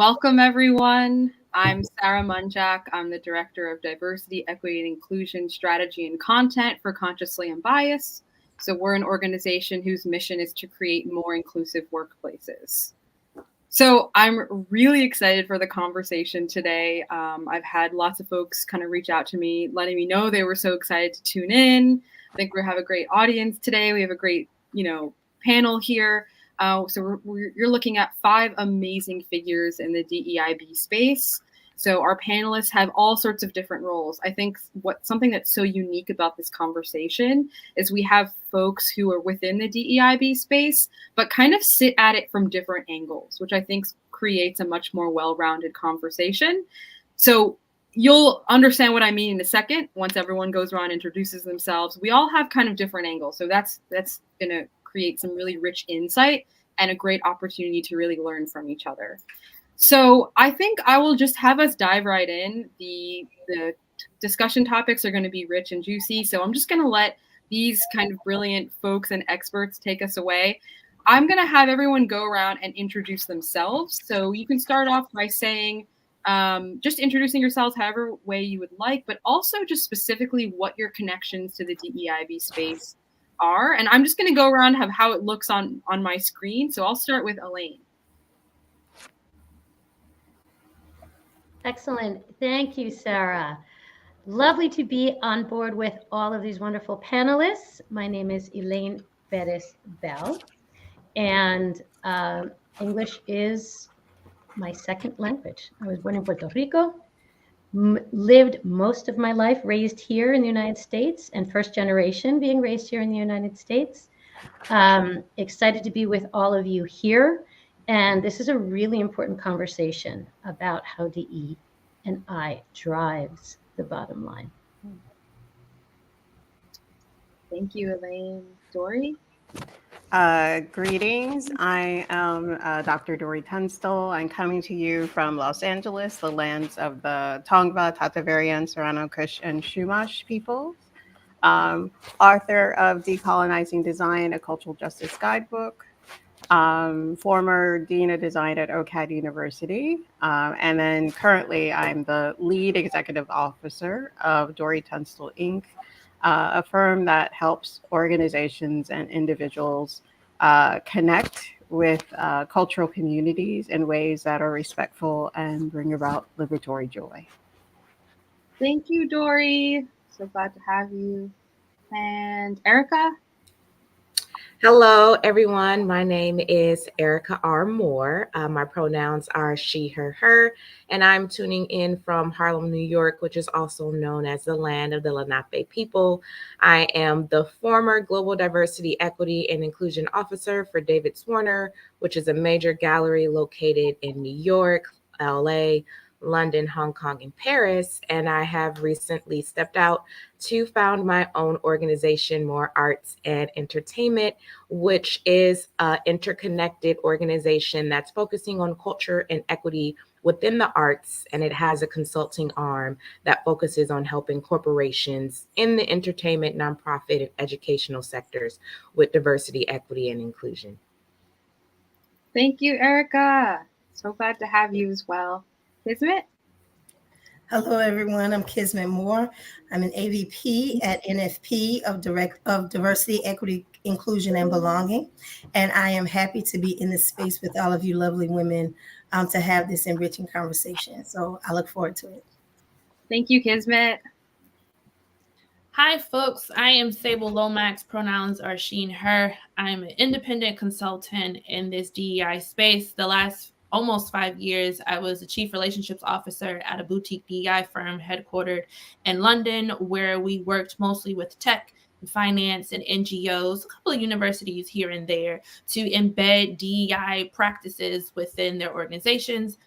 Welcome, everyone. I'm Sarah Munjak. I'm the Director of Diversity, Equity, and Inclusion Strategy and Content for Consciously Unbiased. So we're an organization whose mission is to create more inclusive workplaces. So I'm really excited for the conversation today. I've had lots of folks kind of reach out to me, letting me know they were so excited to tune in. I think we have a great audience today. We have a great, panel here. You're looking at 5 amazing figures in the DEIB space. So our panelists have all sorts of different roles. I think something that's so unique about this conversation is we have folks who are within the DEIB space, but kind of sit at it from different angles, which I think creates a much more well-rounded conversation. So you'll understand what I mean in a second once everyone goes around and introduces themselves. We all have kind of different angles. So that's going to create some really rich insight and a great opportunity to really learn from each other. So I think I will just have us dive right in. The discussion topics are going to be rich and juicy. So I'm just going to let these kind of brilliant folks and experts take us away. I'm going to have everyone go around and introduce themselves. So you can start off by saying, just introducing yourselves however way you would like, but also just specifically what your connections to the DEIB space are. And I'm just going to go around have how it looks on my screen. So I'll start with Elaine. Excellent. Thank you, Sarah. Lovely to be on board with all of these wonderful panelists. My name is Elaine Perez Bell, and English is my second language. I was born in Puerto Rico, lived most of my life raised here in the United States, and first generation being raised here in the United States. Excited to be with all of you here. And this is a really important conversation about how DE&I drives the bottom line. Thank you, Elaine. Dory? Greetings. I am Dr. Dory Tunstall. I'm coming to you from Los Angeles, the lands of the Tongva, Tatavarian, Serrano, Kush, and Chumash peoples. Author of Decolonizing Design, a Cultural Justice Guidebook. Former Dean of Design at OCAD University. And then currently I'm the lead executive officer of Dory Tunstall, Inc., a firm that helps organizations and individuals connect with cultural communities in ways that are respectful and bring about liberatory joy. Thank you, Dory. So glad to have you. And Erica? Hello, everyone. My name is Erica R. Moore. My pronouns are she, her, and I'm tuning in from Harlem, New York, which is also known as the land of the Lenape people. I am the former Global Diversity, Equity, and Inclusion Officer for David Warner, which is a major gallery located in New York, LA, London, Hong Kong, and Paris. And I have recently stepped out to found my own organization, More Arts and Entertainment, which is an interconnected organization that's focusing on culture and equity within the arts. And it has a consulting arm that focuses on helping corporations in the entertainment, nonprofit, and educational sectors with diversity, equity, and inclusion. Thank you, Erica. So glad to have you as well. Kismet? Hello, everyone. I'm Kismet Moore. I'm an AVP at NFP of Diversity, Equity, Inclusion, and Belonging. And I am happy to be in this space with all of you lovely women to have this enriching conversation. So I look forward to it. Thank you, Kismet. Hi, folks. I am Sable Lomax. Pronouns are she and her. I'm an independent consultant in this DEI space. The last almost 5 years, I was the chief relationships officer at a boutique DEI firm headquartered in London, where we worked mostly with tech and finance and NGOs, a couple of universities here and there, to embed DEI practices within their organizations.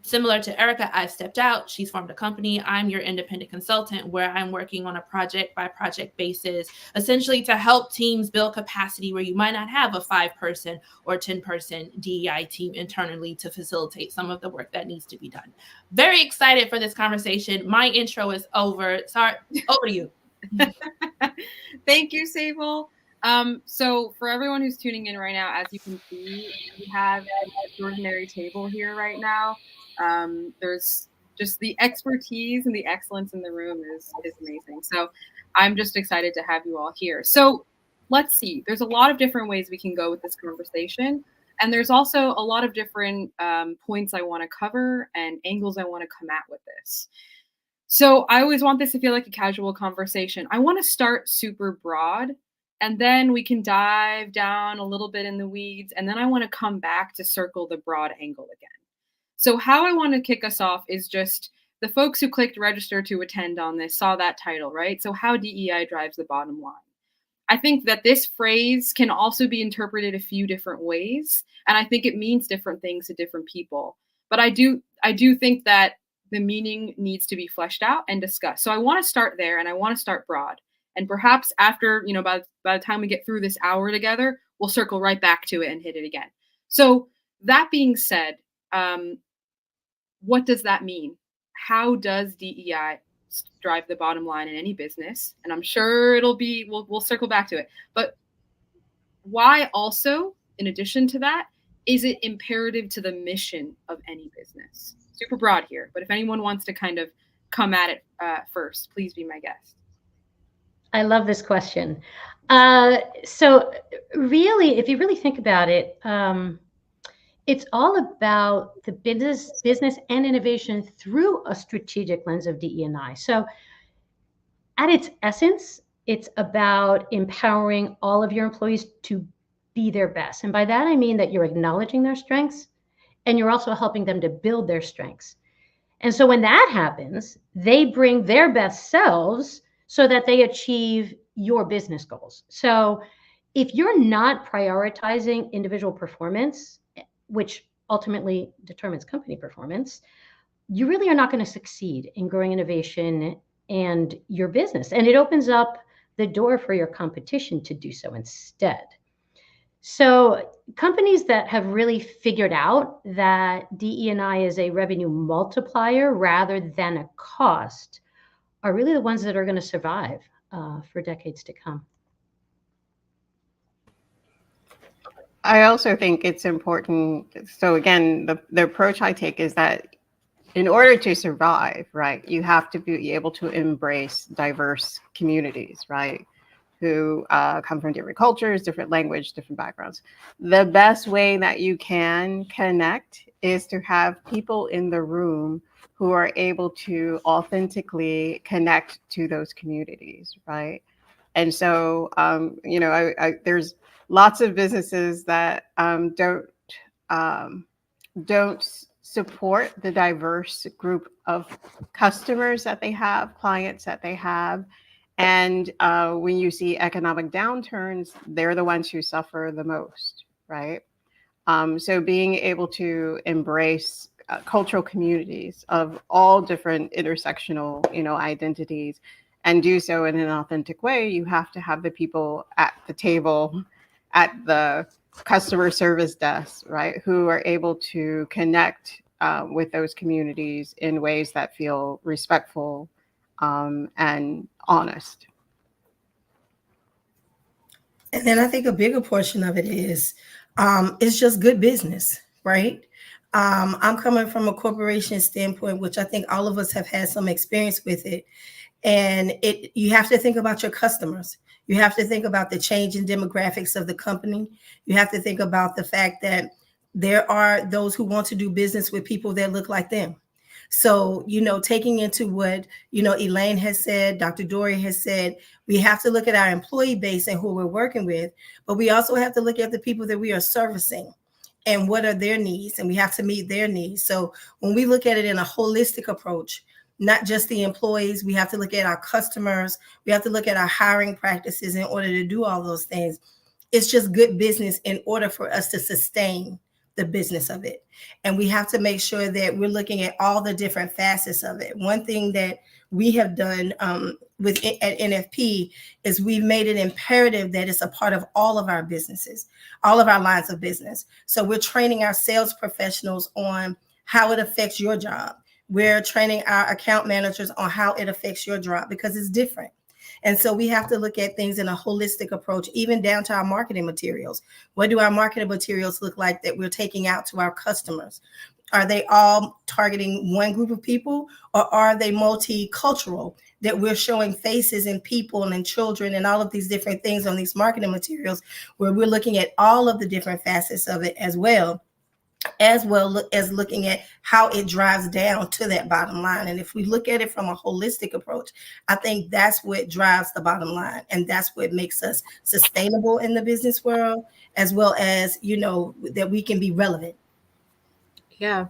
Similar to Erica, I've stepped out. She's formed a company. I'm your independent consultant, where I'm working on a project by project basis, essentially to help teams build capacity where you might not have a 5-person or 10-person DEI team internally to facilitate some of the work that needs to be done. Very excited for this conversation. My intro is over. Sorry, over to you. Thank you, Sable. So for everyone who's tuning in right now, as you can see, we have an extraordinary table here right now. There's just the expertise and the excellence in the room is amazing. So I'm just excited to have you all here. So let's see. There's a lot of different ways we can go with this conversation. And there's also a lot of different points I want to cover and angles I want to come at with this. So I always want this to feel like a casual conversation. I want to start super broad, and then we can dive down a little bit in the weeds, and then I want to come back to circle the broad angle again. So how I want to kick us off is just the folks who clicked register to attend on this saw that title, right? So how DEI drives the bottom line. I think that this phrase can also be interpreted a few different ways, and I think it means different things to different people. But I do think that the meaning needs to be fleshed out and discussed. So I want to start there, and I want to start broad. And perhaps after, by the time we get through this hour together, we'll circle right back to it and hit it again. So that being said, what does that mean? How does DEI drive the bottom line in any business? And I'm sure we'll circle back to it. But why also, in addition to that, is it imperative to the mission of any business? Super broad here, but if anyone wants to kind of come at it first, please be my guest. I love this question. So really, if you really think about it, it's all about the business and innovation through a strategic lens of DE&I. So at its essence, it's about empowering all of your employees to be their best. And by that, I mean that you're acknowledging their strengths and you're also helping them to build their strengths. And so when that happens, they bring their best selves so that they achieve your business goals. So if you're not prioritizing individual performance, which ultimately determines company performance, you really are not going to succeed in growing innovation and your business. And it opens up the door for your competition to do so instead. So companies that have really figured out that DE&I is a revenue multiplier rather than a cost are really the ones that are going to survive for decades to come. I also think it's important. So again, the approach I take is that in order to survive, right, you have to be able to embrace diverse communities, right, who come from different cultures, different language, different backgrounds. The best way that you can connect is to have people in the room who are able to authentically connect to those communities, right? And so, there's lots of businesses that don't support the diverse group of customers that they have, clients that they have. And when you see economic downturns, they're the ones who suffer the most, right? So being able to embrace cultural communities of all different intersectional, identities, and do so in an authentic way, you have to have the people at the table, at the customer service desk, right, who are able to connect with those communities in ways that feel respectful and honest. And then I think a bigger portion of it is it's just good business, right? I'm coming from a corporation standpoint, which I think all of us have had some experience with it. And you have to think about your customers. You have to think about the change in demographics of the company. You have to think about the fact that there are those who want to do business with people that look like them. So, taking into what, Elaine has said, Dr. Dory has said, we have to look at our employee base and who we're working with, but we also have to look at the people that we are servicing and what are their needs, and we have to meet their needs. So when we look at it in a holistic approach, not just the employees, we have to look at our customers, we have to look at our hiring practices in order to do all those things. It's just good business in order for us to sustain the business of it. And we have to make sure that we're looking at all the different facets of it. One thing that we have done at NFP is we've made it imperative that it's a part of all of our businesses, all of our lines of business. So we're training our sales professionals on how it affects your job. We're training our account managers on how it affects your job because it's different. And so we have to look at things in a holistic approach, even down to our marketing materials. What do our marketing materials look like that we're taking out to our customers? Are they all targeting one group of people, or are they multicultural, that we're showing faces and people and children and all of these different things on these marketing materials, where we're looking at all of the different facets of it as well as looking at how it drives down to that bottom line. And if we look at it from a holistic approach, I think that's what drives the bottom line. And that's what makes us sustainable in the business world, as well as, that we can be relevant. Yeah.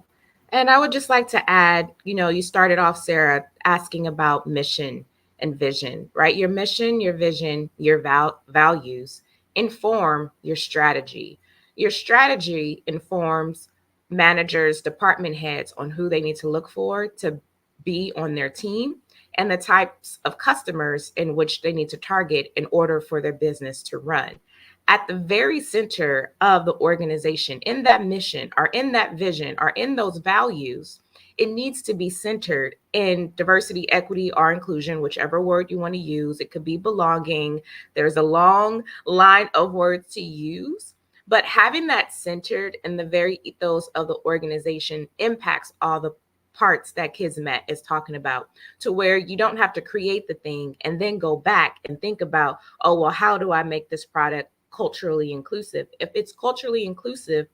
And I would just like to add, you started off, Sarah, asking about mission and vision, right? Your mission, your vision, your values inform your strategy. Your strategy informs managers, department heads on who they need to look for to be on their team and the types of customers in which they need to target in order for their business to run. At the very center of the organization, in that mission or in that vision or in those values, it needs to be centered in diversity, equity, or inclusion, whichever word you want to use. It could be belonging. There's a long line of words to use, but having that centered in the very ethos of the organization impacts all the parts that Kismet is talking about, to where you don't have to create the thing and then go back and think about, oh, well, how do I make this product culturally inclusive? If it's culturally inclusive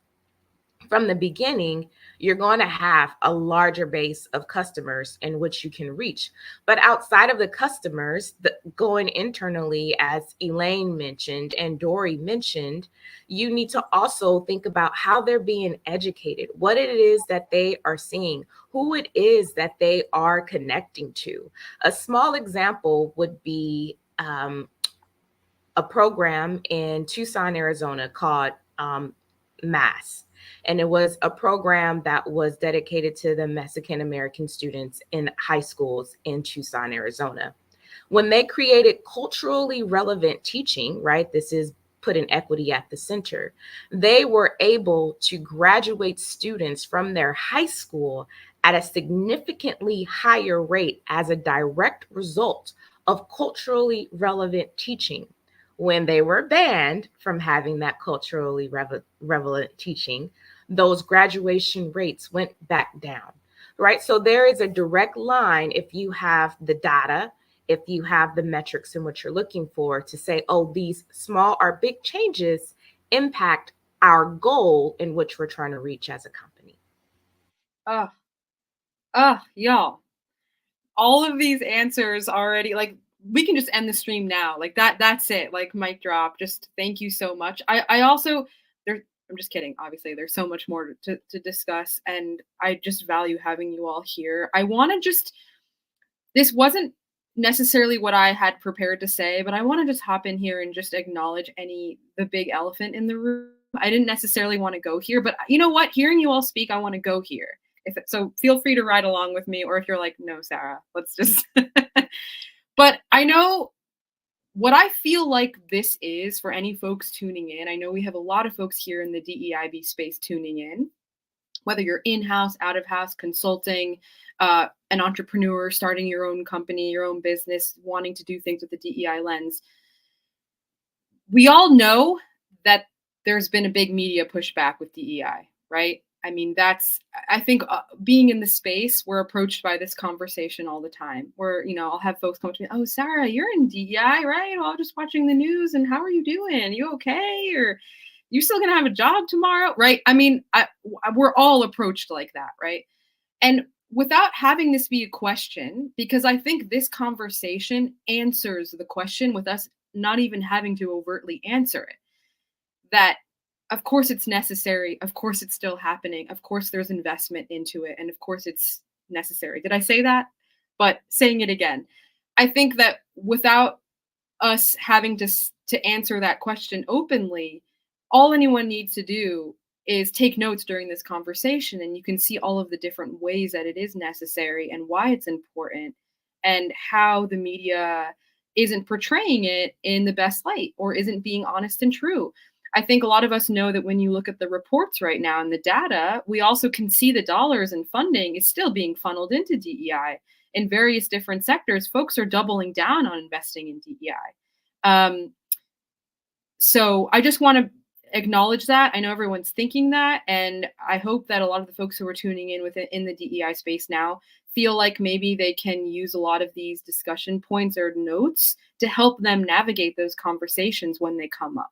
from the beginning, you're going to have a larger base of customers in which you can reach. But outside of the customers, going internally, as Elaine mentioned and Dory mentioned, you need to also think about how they're being educated, what it is that they are seeing, who it is that they are connecting to. A small example would be a program in Tucson, Arizona called MASS. And it was a program that was dedicated to the Mexican American students in high schools in Tucson, Arizona. When they created culturally relevant teaching, right, this is putting equity at the center, they were able to graduate students from their high school at a significantly higher rate as a direct result of culturally relevant teaching. When they were banned from having that culturally relevant teaching, those graduation rates went back down, right? So there is a direct line, if you have the data, if you have the metrics in what you're looking for, to say, oh, these small or big changes impact our goal in which we're trying to reach as a company. Y'all, all of these answers already, like, we can just end the stream now. Like that's it. Like, mic drop. Just thank you so much. I also, I'm just kidding. Obviously, there's so much more to discuss, and I just value having you all here. I want to this wasn't necessarily what I had prepared to say, but I want to just hop in here and just acknowledge the big elephant in the room. I didn't necessarily want to go here, but you know what? Hearing you all speak, I want to go here. So feel free to ride along with me, or if you're like, no, Sarah, let's just. But I know what I feel like this is for any folks tuning in. I know we have a lot of folks here in the DEIB space tuning in, whether you're in-house, out-of-house, consulting, an entrepreneur, starting your own company, your own business, wanting to do things with the DEI lens. We all know that there's been a big media pushback with DEI, right? I mean, I think being in the space, we're approached by this conversation all the time where, I'll have folks come to me, oh, Sarah, you're in DEI, right? Well, I'm just watching the news, and how are you doing? You okay? Or you still going to have a job tomorrow, right? I mean, we're all approached like that, right? And without having this be a question, because I think this conversation answers the question with us not even having to overtly answer it, that of course it's necessary. Of course it's still happening. Of course there's investment into it. And of course it's necessary. Did I say that? But saying it again, I think that without us having to answer that question openly, all anyone needs to do is take notes during this conversation, and you can see all of the different ways that it is necessary and why it's important, and how the media isn't portraying it in the best light or isn't being honest and true. I think a lot of us know that when you look at the reports right now and the data, we also can see the dollars and funding is still being funneled into DEI in various different sectors. Folks are doubling down on investing in DEI. So I just want to acknowledge that. I know everyone's thinking that, and I hope that a lot of the folks who are tuning in in the DEI space now feel like maybe they can use a lot of these discussion points or notes to help them navigate those conversations when they come up.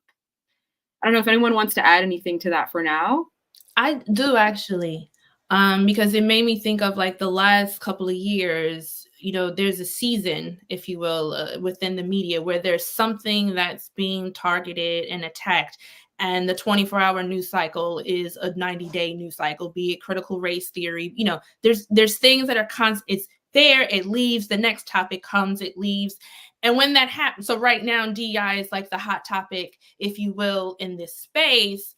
I don't know if anyone wants to add anything to that for now. I do actually, because it made me think of like the last couple of years. You know, there's a season, if you will, within the media where there's something that's being targeted and attacked. And the 24-hour news cycle is a 90-day news cycle, be it critical race theory. You know, there's things that are constant. It's there, it leaves, the next topic comes, it leaves. And when that happens, so right now DEI is like the hot topic, if you will, in this space.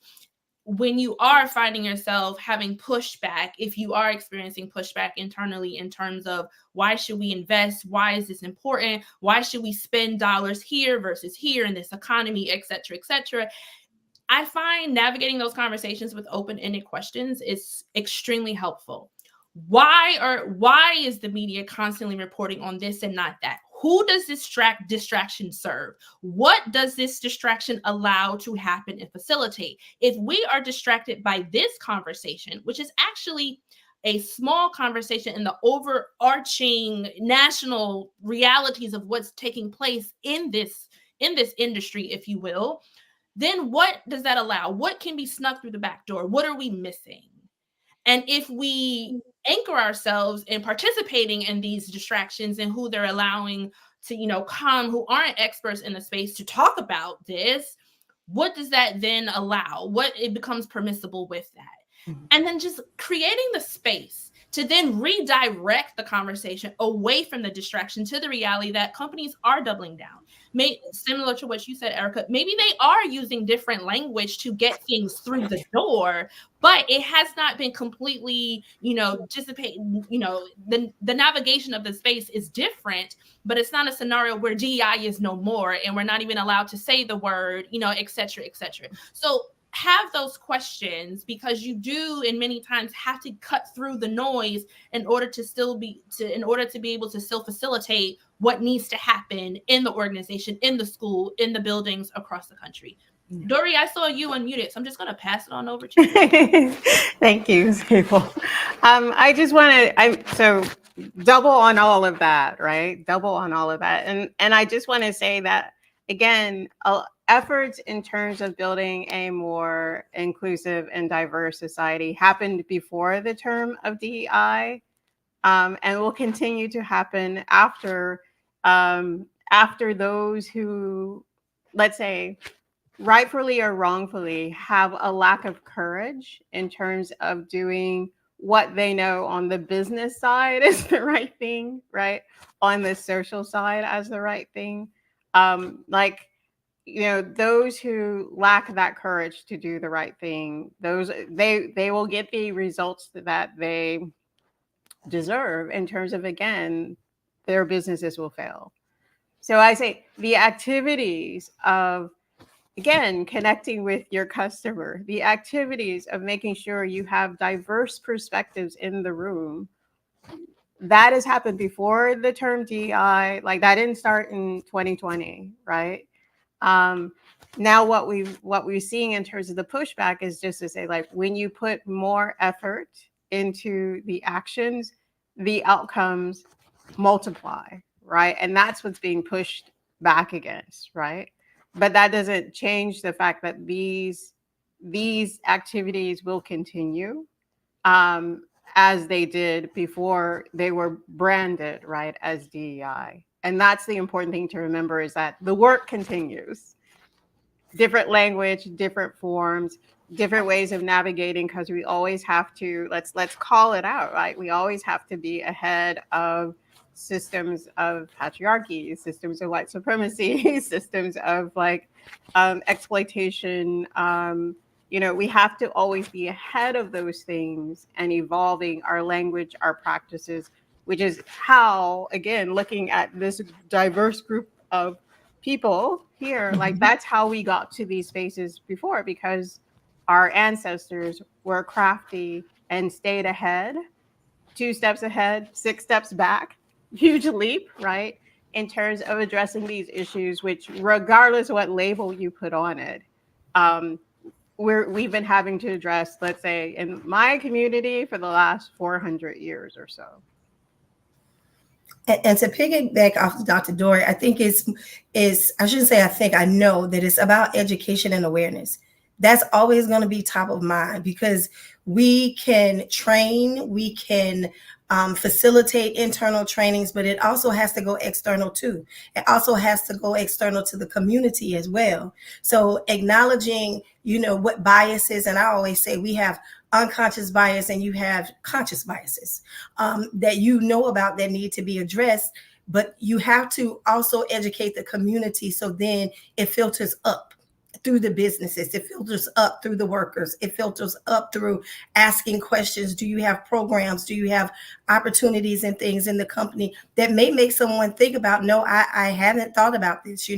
When you are finding yourself having pushback, if you are experiencing pushback internally in terms of why should we invest, why is this important, why should we spend dollars here versus here in this economy, et cetera, I find navigating those conversations with open-ended questions is extremely helpful. Why is the media constantly reporting on this and not that? Who does this distraction serve? What does this distraction allow to happen and facilitate? If we are distracted by this conversation, which is actually a small conversation in the overarching national realities of what's taking place in this industry, if you will, then what does that allow? What can be snuck through the back door? What are we missing? And if we anchor ourselves in participating in these distractions and who they're allowing to, you know, come, who aren't experts in the space to talk about this, what does that then allow? What it becomes permissible with that? Mm-hmm. And then just creating the space to then redirect the conversation away from the distraction to the reality that companies are doubling down. Similar to what you said, Erica, maybe they are using different language to get things through the door, but it has not been completely, you know, dissipating. You know, the navigation of the space is different, but it's not a scenario where DEI is no more and we're not even allowed to say the word, you know, et cetera, et cetera. So have those questions, because you do, and many times have to cut through the noise in order to be able to still facilitate what needs to happen in the organization, in the school, in the buildings across the country. Yeah. Dory, I saw you unmuted, so I'm just going to pass it on over to you. Thank you, Sable. I just want to, so double on all of that, right? Double on all of that. And I just want to say that, again, efforts in terms of building a more inclusive and diverse society happened before the term of DEI, and will continue to happen after those who, let's say, rightfully or wrongfully, have a lack of courage in terms of doing what they know on the business side is the right thing, right? On the social side as the right thing. Like, you know, those who lack that courage to do the right thing, they will get the results that they deserve in terms of, again, their businesses will fail. So I say the activities of, again, connecting with your customer, the activities of making sure you have diverse perspectives in the room, that has happened before the term DEI. Like, that didn't start in 2020, right? Now what we're seeing in terms of the pushback is just to say, like, when you put more effort into the actions, the outcomes multiply, right? And that's what's being pushed back against, right? But that doesn't change the fact that these activities will continue as they did before they were branded, right, as DEI. And that's the important thing to remember, is that the work continues. Different language, different forms, different ways of navigating, because we always have to, let's call it out, right? We always have to be ahead of systems of patriarchy, systems of white supremacy, systems of like exploitation. You know, we have to always be ahead of those things and evolving our language, our practices, which is how, again, looking at this diverse group of people here, like that's how we got to these spaces before, because our ancestors were crafty and stayed ahead, 2 steps ahead, 6 steps back, huge leap, right? In terms of addressing these issues, which regardless of what label you put on it, um, we've been having to address, let's say, in my community for the last 400 years or so. And to piggyback off of Dr. Dory, I think is I shouldn't say I think, I know that it's about education and awareness. That's always going to be top of mind, because we can train, we can facilitate internal trainings, but it also has to go external too. It also has to go external to the community as well. So acknowledging, what biases, and I always say we have unconscious bias and you have conscious biases that about that need to be addressed, but you have to also educate the community, so then it filters up through the businesses, it filters up through the workers, it filters up through asking questions. Do you have programs? Do you have opportunities and things in the company that may make someone think about, no, I haven't thought about this.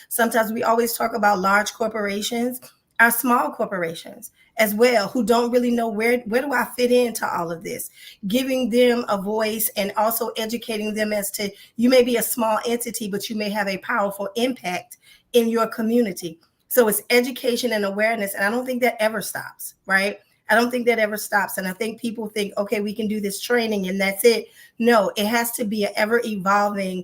Sometimes we always talk about large corporations, our small corporations as well, who don't really know where do I fit into all of this, giving them a voice and also educating them as to, you may be a small entity, but you may have a powerful impact in your community. So it's education and awareness. And I don't think that ever stops, right? I don't think that ever stops. And I think people think, okay, we can do this training and that's it. No, it has to be an ever evolving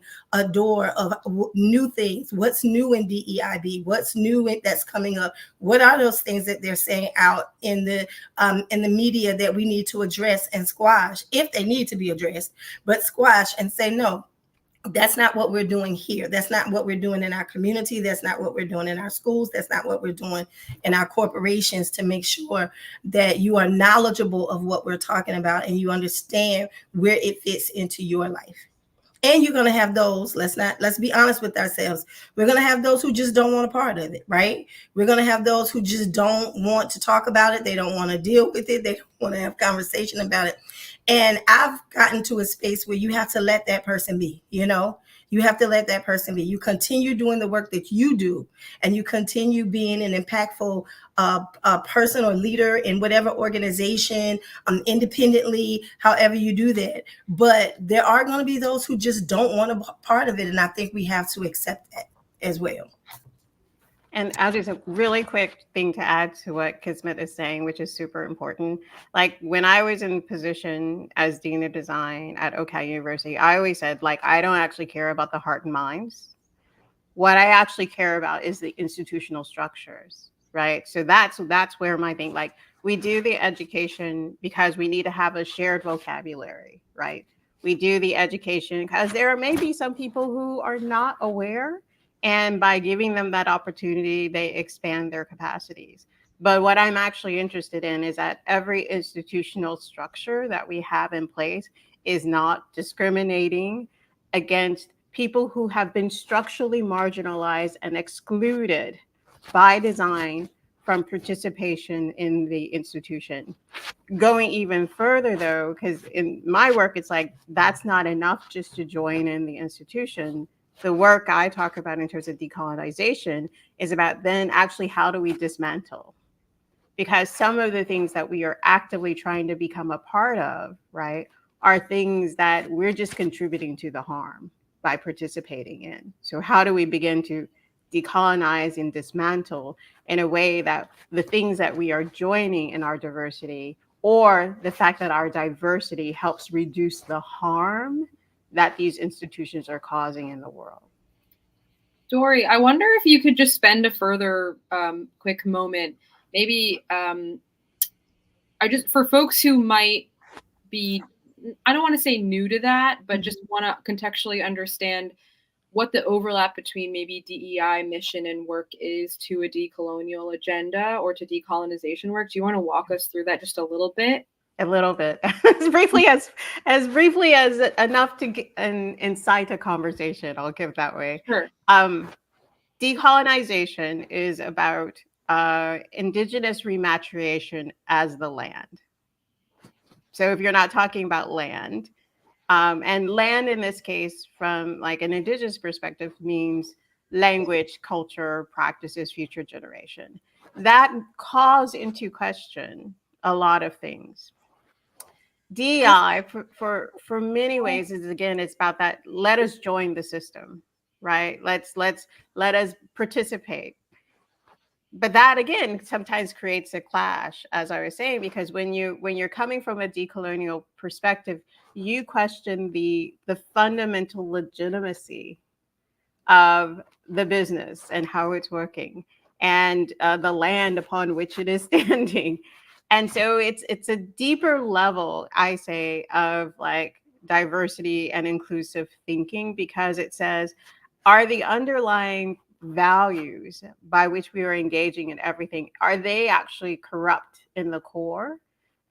door of new things. What's new in DEIB? What's new that's coming up? What are those things that they're saying out in the media that we need to address and squash, if they need to be addressed, but squash and say, no, that's not what we're doing here. That's not what we're doing in our community. That's not what we're doing in our schools. That's not what we're doing in our corporations, to make sure that you are knowledgeable of what we're talking about and you understand where it fits into your life. And you're going to have those, let's be honest with ourselves. We're going to have those who just don't want a part of it, right? We're going to have those who just don't want to talk about it. They don't want to deal with it. They don't want to have conversation about it. And I've gotten to a space where you have to let that person be, you have to let that person be. You continue doing the work that you do, and you continue being an impactful person or leader in whatever organization, independently, however you do that. But there are going to be those who just don't want a part of it. And I think we have to accept that as well. And I'll just a really quick thing to add to what Kismet is saying, which is super important. Like when I was in position as Dean of Design at Oak University, I always said, like, I don't actually care about the heart and minds. What I actually care about is the institutional structures, right? So that's where my thing, like we do the education because we need to have a shared vocabulary, right? We do the education because there may be some people who are not aware, and by giving them that opportunity, they expand their capacities. But what I'm actually interested in is that every institutional structure that we have in place is not discriminating against people who have been structurally marginalized and excluded by design from participation in the institution. Going even further, though, because in my work, it's like that's not enough just to join in the institution. The work I talk about in terms of decolonization is about then actually how do we dismantle? Because some of the things that we are actively trying to become a part of, right, are things that we're just contributing to the harm by participating in. So how do we begin to decolonize and dismantle in a way that the things that we are joining in our diversity, or the fact that our diversity helps reduce the harm that these institutions are causing in the world? Dory, I wonder if you could just spend a further quick moment, maybe for folks who might be, I don't want to say new to that, but just want to contextually understand what the overlap between maybe DEI mission and work is to a decolonial agenda or to decolonization work. Do you want to walk us through that just a little bit? A little bit, as briefly as enough to incite a conversation. I'll give it that way. Sure. Decolonization is about indigenous rematriation as the land. So if you're not talking about land, and land in this case, from like an indigenous perspective, means language, culture, practices, future generation. That calls into question a lot of things. DEI for many ways is, again, it's about that, let us join the system, right? Let us participate. But that again sometimes creates a clash, as I was saying, because when you're coming from a decolonial perspective, you question the fundamental legitimacy of the business and how it's working, and the land upon which it is standing. And so it's a deeper level, I say, of like diversity and inclusive thinking, because it says, are the underlying values by which we are engaging in everything, are they actually corrupt in the core?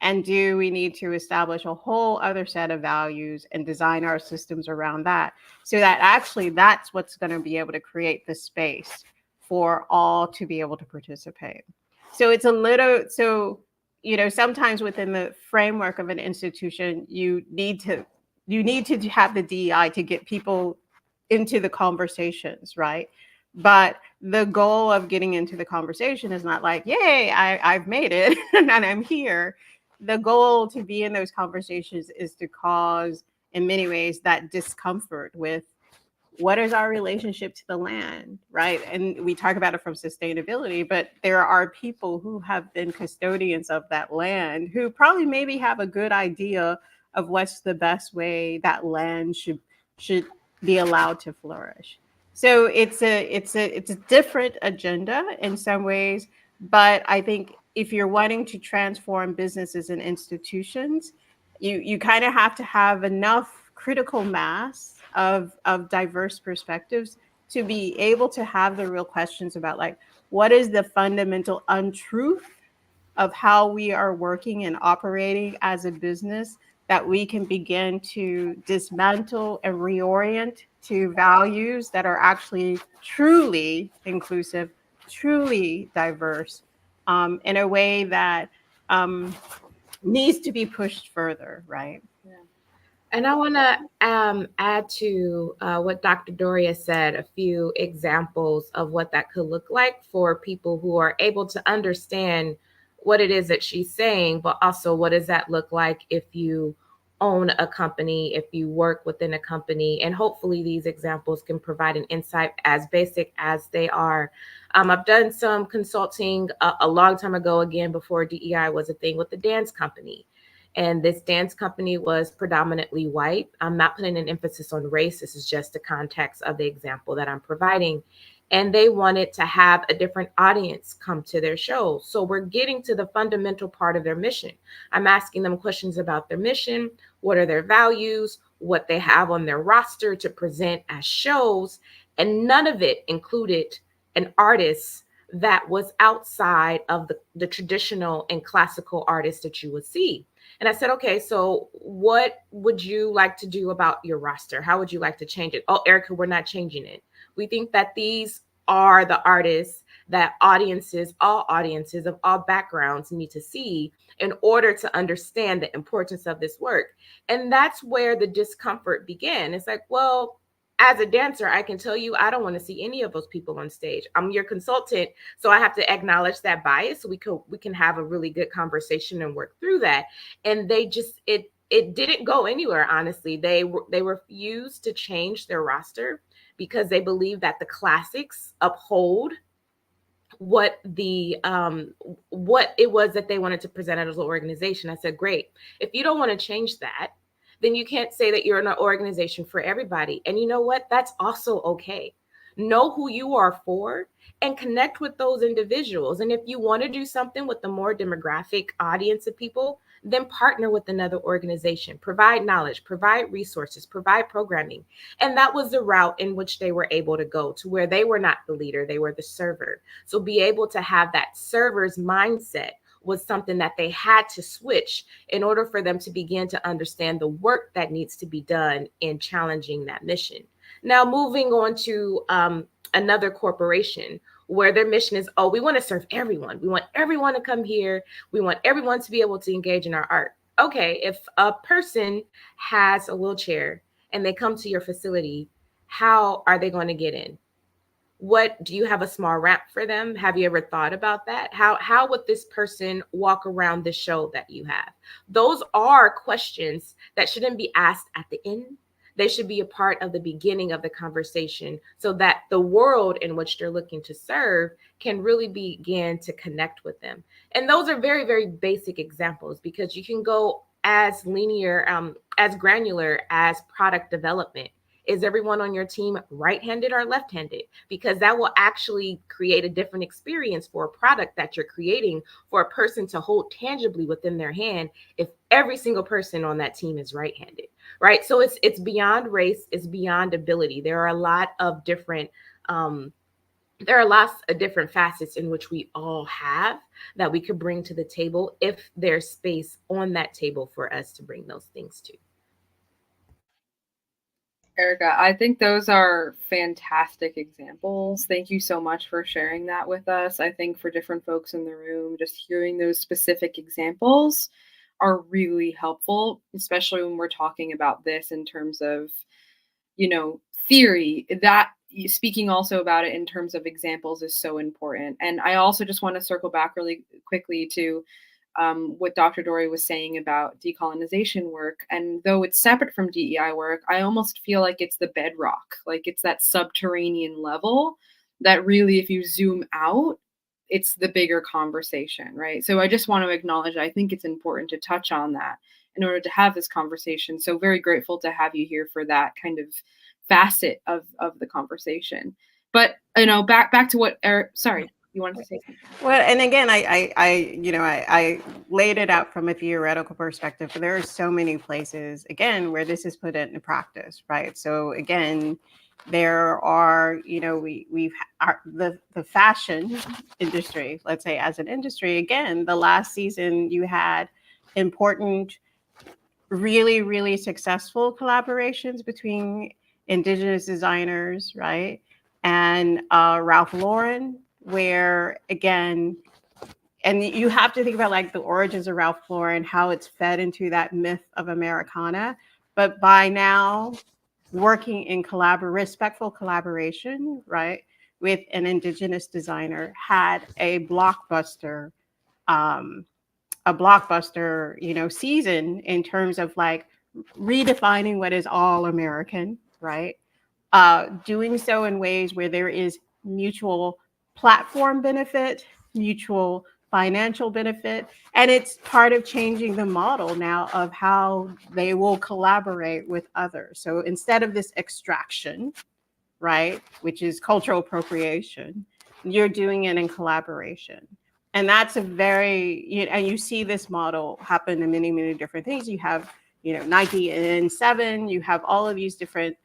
And do we need to establish a whole other set of values and design our systems around that, so that actually that's what's going to be able to create the space for all to be able to participate? So it's a little, so, sometimes within the framework of an institution, you need to have the DEI to get people into the conversations, right? But the goal of getting into the conversation is not like, yay, I've made it and I'm here. The goal to be in those conversations is to cause, in many ways, that discomfort with what is our relationship to the land, right? And we talk about it from sustainability, but there are people who have been custodians of that land who probably maybe have a good idea of what's the best way that land should be allowed to flourish. So it's a different agenda in some ways, but I think if you're wanting to transform businesses and institutions, you kind of have to have enough critical mass of diverse perspectives to be able to have the real questions about, like, what is the fundamental untruth of how we are working and operating as a business, that we can begin to dismantle and reorient to values that are actually truly inclusive, truly diverse, in a way that needs to be pushed further, right? And I want to add to what Dr. Doria said, a few examples of what that could look like for people who are able to understand what it is that she's saying, but also what does that look like if you own a company, if you work within a company. And hopefully these examples can provide an insight, as basic as they are. I've done some consulting a long time ago, again, before DEI was a thing, with the dance company. And this dance company was predominantly white. I'm not putting an emphasis on race. This is just the context of the example that I'm providing. And they wanted to have a different audience come to their show. So we're getting to the fundamental part of their mission. I'm asking them questions about their mission, what are their values, what they have on their roster to present as shows. And none of it included an artist that was outside of the traditional and classical artists that you would see. And I said, okay, so what would you like to do about your roster? How would you like to change it? Oh, Erica, we're not changing it. We think that these are the artists that all audiences of all backgrounds need to see in order to understand the importance of this work. And that's where the discomfort began. It's like, well, as a dancer, I can tell you, I don't want to see any of those people on stage. I'm your consultant, so I have to acknowledge that bias. So we can have a really good conversation and work through that. And they just, it didn't go anywhere. Honestly, they refused to change their roster because they believe that the classics uphold what it was that they wanted to present as an organization. I said, great. If you don't want to change that, then you can't say that you're an organization for everybody. And you know what? That's also okay. Know who you are for and connect with those individuals. And if you want to do something with the more demographic audience of people, then partner with another organization, provide knowledge, provide resources, provide programming. And that was the route in which they were able to go, to where they were not the leader, they were the server. So be able to have that server's mindset was something that they had to switch in order for them to begin to understand the work that needs to be done in challenging that mission. Now, moving on to another corporation where their mission is, oh, we want to serve everyone. We want everyone to come here. We want everyone to be able to engage in our art. Okay, if a person has a wheelchair and they come to your facility, how are they going to get in? What do you have a small ramp for them? Have you ever thought about that? How would this person walk around the show that you have? Those are questions that shouldn't be asked at the end. They should be a part of the beginning of the conversation so that the world in which they're looking to serve can really begin to connect with them. And those are very, very basic examples, because you can go as linear, as granular as product development. Is everyone on your team right-handed or left-handed? Because that will actually create a different experience for a product that you're creating for a person to hold tangibly within their hand if every single person on that team is right-handed, right? So it's beyond race, it's beyond ability. There are a lot of different there are lots of different facets in which we all have that we could bring to the table if there's space on that table for us to bring those things to. Erica, I think those are fantastic examples. Thank you so much for sharing that with us. I think for different folks in the room, just hearing those specific examples are really helpful, especially when we're talking about this in terms of, theory. That speaking also about it in terms of examples is so important. And I also just want to circle back really quickly to what Dr. Dory was saying about decolonization work. And though it's separate from DEI work, I almost feel like it's the bedrock, like it's that subterranean level that really, if you zoom out, it's the bigger conversation, right? So I just want to acknowledge, I think it's important to touch on that in order to have this conversation. So very grateful to have you here for that kind of facet of the conversation. But, back to what Eric, sorry. You wanted to say something? Well, and again, I laid it out from a theoretical perspective, but there are so many places, again, where this is put into practice, right? So again, there are, the fashion industry, let's say as an industry, again, the last season you had important, really, really successful collaborations between Indigenous designers, right? And Ralph Lauren, where again, and you have to think about like the origins of Ralph Lauren, how it's fed into that myth of Americana. But by now, working in respectful collaboration, right, with an Indigenous designer had a blockbuster, season in terms of like redefining what is all American, right? Doing so in ways where there is mutual platform benefit, mutual financial benefit, and it's part of changing the model now of how they will collaborate with others. So instead of this extraction, right, which is cultural appropriation, you're doing it in collaboration. And that's and you see this model happen in many, many different things. You have, Nike and N7, you have all of these different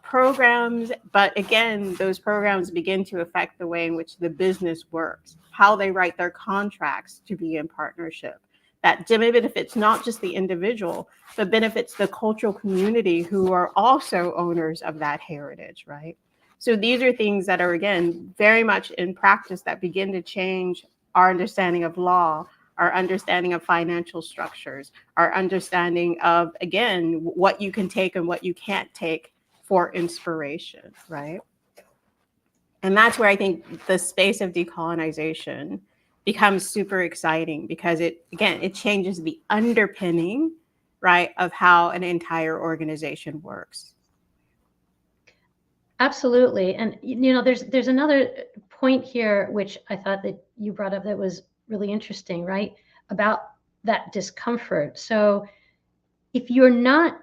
programs, but again, those programs begin to affect the way in which the business works, how they write their contracts to be in partnership. That benefits not just the individual, but benefits the cultural community who are also owners of that heritage, right? So these are things that are, again, very much in practice that begin to change our understanding of law, our understanding of financial structures, our understanding of, again, what you can take and what you can't take for inspiration, right? And that's where I think the space of decolonization becomes super exciting, because it changes the underpinning, right, of how an entire organization works. Absolutely. And there's another point here which I thought that you brought up that was really interesting, right? About that discomfort. So if you're not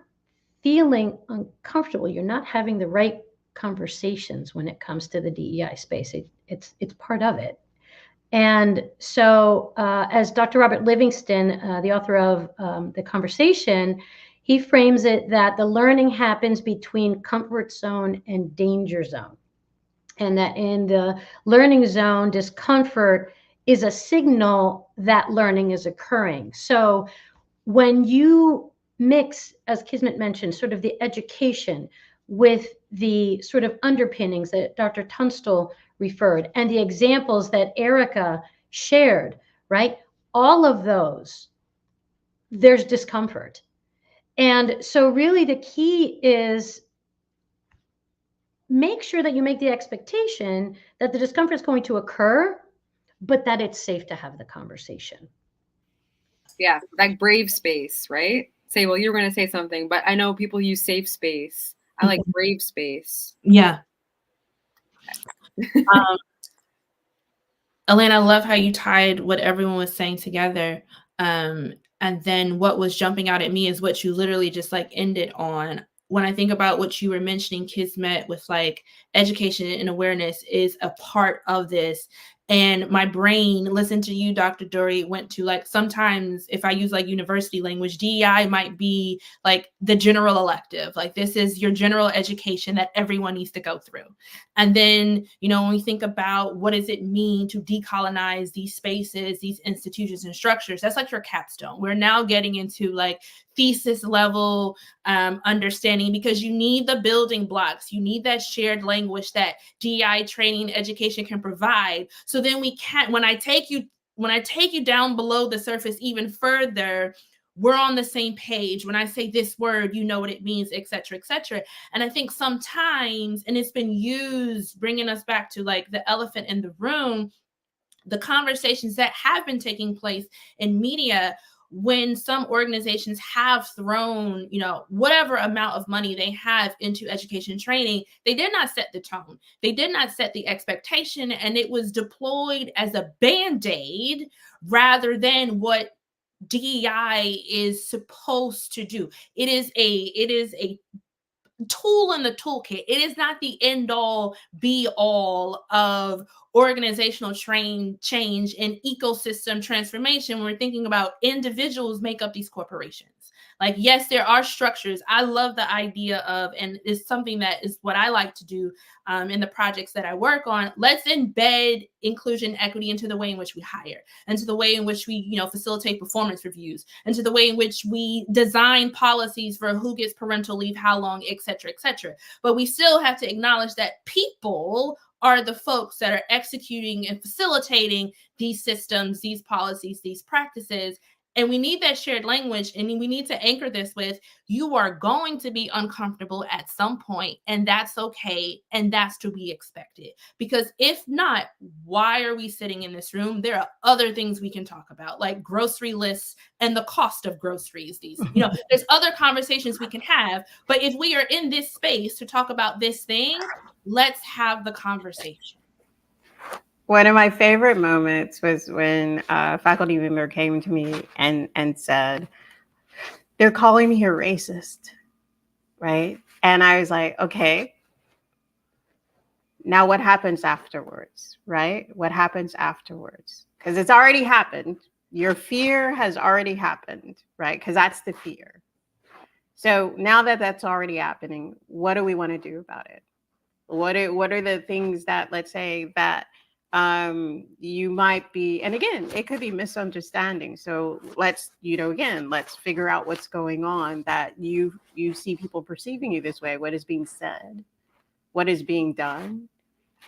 feeling uncomfortable, you're not having the right conversations when it comes to the DEI space. It's part of it. And so as Dr. Robert Livingston, the author of The Conversation, he frames it that the learning happens between comfort zone and danger zone. And that in the learning zone, discomfort is a signal that learning is occurring. So when you mix, as Kismet mentioned, sort of the education with the sort of underpinnings that Dr. Tunstall referred and the examples that Erica shared, right? All of those, there's discomfort. And so really the key is make sure that you make the expectation that the discomfort is going to occur, but that it's safe to have the conversation. Yeah, like brave space, right? Say, well, you were going to say something, but I know people use safe space. I like brave space. Yeah. Elaine, I love how you tied what everyone was saying together. And then what was jumping out at me is what you literally just like ended on. When I think about what you were mentioning, Kismet, with like education and awareness is a part of this. And my brain, listen to you, Dr. Dory, went to like, sometimes if I use like university language, DEI might be like the general elective. Like this is your general education that everyone needs to go through. And then, you know, when we think about what does it mean to decolonize these spaces, these institutions and structures, that's like your capstone. We're now getting into like thesis level understanding, because you need the building blocks. You need that shared language that DEI training education can provide. So then we can, when I take you down below the surface even further, we're on the same page. When I say this word, you know what it means, et cetera, et cetera. And I think sometimes, and it's been used, bringing us back to like the elephant in the room, the conversations that have been taking place in media, when some organizations have thrown, you know, whatever amount of money they have into education training, they did not set the tone. They did not set the expectation, and it was deployed as a Band-Aid rather than what DEI is supposed to do. It is a tool in the toolkit. It is not the end all be all of organizational change and ecosystem transformation. When we're thinking about individuals make up these corporations. Like, yes, there are structures. I love the idea of, and it's something that is what I like to do in the projects that I work on. Let's embed inclusion, equity into the way in which we hire, into the way in which we, you know, facilitate performance reviews, into the way in which we design policies for who gets parental leave, how long, et cetera, et cetera. But we still have to acknowledge that people are the folks that are executing and facilitating these systems, these policies, these practices. And we need that shared language, and we need to anchor this with, you are going to be uncomfortable at some point, and that's okay, and that's to be expected. Because if not, why are we sitting in this room? There are other things we can talk about, like grocery lists and the cost of groceries. These, you know, there's other conversations we can have, but if we are in this space to talk about this thing, let's have the conversation. One of my favorite moments was when a faculty member came to me and said, they're calling me a racist, right? And I was like, okay, now what happens afterwards, right? What happens afterwards? Because it's already happened. Your fear has already happened, right? Because that's the fear. So now that that's already happening, what do we want to do about it? What are the things that, let's say, that you might be, and again, it could be misunderstanding. So let's, let's figure out what's going on, that you see people perceiving you this way. What is being said? What is being done?